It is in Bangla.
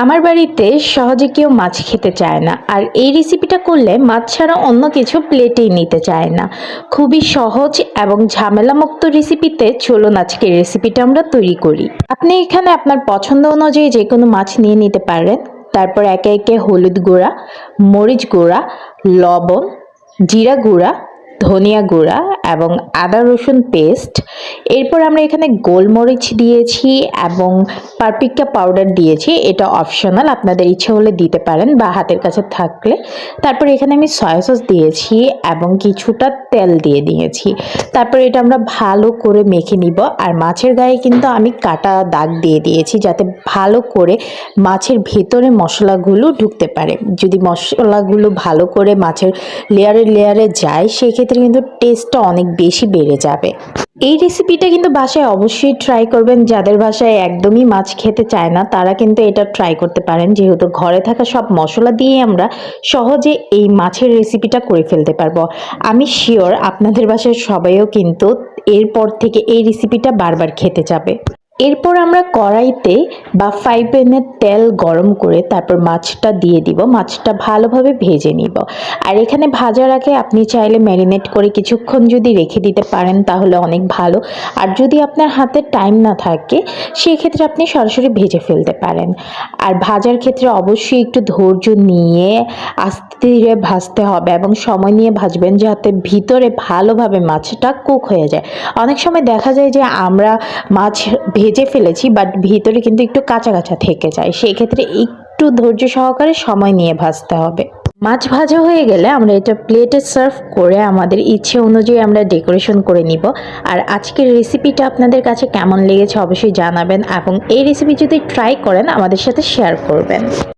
আমার বাড়িতে সহজে কেউ মাছ খেতে চায় না, আর এই রেসিপিটা করলে মাছ ছাড়া অন্য কিছু প্লেটেই নিতে চায় না। খুবই সহজ এবং ঝামেলামুক্ত রেসিপিতে চলুন আজকে রেসিপিটা আমরা তৈরি করি। আপনি এখানে আপনার পছন্দ অনুযায়ী যে কোনো মাছ নিয়ে নিতে পারেন। তারপর একে একে হলুদ গুঁড়া, মরিচ গুঁড়া, লবণ, জিরা গুঁড়া, ধনিয়া গুঁড়া এবং আদা রসুন পেস্ট। এরপর আমরা এখানে গোলমরিচ দিয়েছি এবং পাপরিকা পাউডার দিয়েছি, এটা অপশনাল, আপনাদের ইচ্ছে হলে দিতে পারেন বা হাতের কাছে থাকলে। তারপর এখানে আমি সয়া সস দিয়েছি এবং কিছুটা তেল দিয়ে দিয়েছি। তারপর এটা আমরা ভালো করে মেখে নিব। আর মাছের গায়ে কিন্তু আমি কাটা দাগ দিয়ে দিয়েছি যাতে ভালো করে মাছের ভেতরে মশলাগুলো ঢুকতে পারে। যদি মশলাগুলো ভালো করে মাছের লেয়ারে লেয়ারে যায় সেক্ষেত্রে কিন্তু টেস্টটা অনেক বেশি বেড়ে যাবে। এই রেসিপিটা কিন্তু বাসায় অবশ্যই ট্রাই করবেন। যাদের বাসায় একদমই মাছ খেতে চায় না তারা কিন্তু এটা ট্রাই করতে পারেন, যেহেতু ঘরে থাকা সব মশলা দিয়ে আমরা সহজে এই মাছের রেসিপিটা করে ফেলতে পারবো। আমি শিওর আপনাদের বাসায় সবাইও কিন্তু এরপর থেকে এই রেসিপিটা বারবার খেতে যাবে। এরপর আমরা কড়াইতে বা ফ্রাই প্যানে তেল গরম করে তারপর মাছটা দিয়ে দিব। মাছটা ভালোভাবে ভেজে নিব। আর এখানে ভাজার আগে আপনি চাইলে ম্যারিনেট করে কিছুক্ষণ যদি রেখে দিতে পারেন তাহলে অনেক ভালো। আর যদি আপনার হাতে টাইম না থাকে সেক্ষেত্রে আপনি সরাসরি ভেজে ফেলতে পারেন। আর ভাজার ক্ষেত্রে অবশ্যই একটু ধৈর্য নিয়ে আস্তে ধীরে ভাজতে হবে এবং সময় নিয়ে ভাজবেন যাতে ভিতরে ভালোভাবে মাছটা কুক হয়ে যায়। অনেক সময় দেখা যায় যে আমরা মাছ ভেজে ফেলেছি বাট ভিতরে কিন্তু একটু কাঁচা কাঁচা থেকে যায়, সেই ক্ষেত্রে একটু ধৈর্য সহকারে সময় নিয়ে ভাজতে হবে। মাছ ভাজা হয়ে গেলে আমরা এটা প্লেটে সার্ভ করে আমাদের ইচ্ছে অনুযায়ী আমরা ডেকোরেশন করে নিব। আর আজকের রেসিপিটা আপনাদের কাছে কেমন লেগেছে অবশ্যই জানাবেন এবং এই রেসিপি যদি ট্রাই করেন আমাদের সাথে শেয়ার করবেন।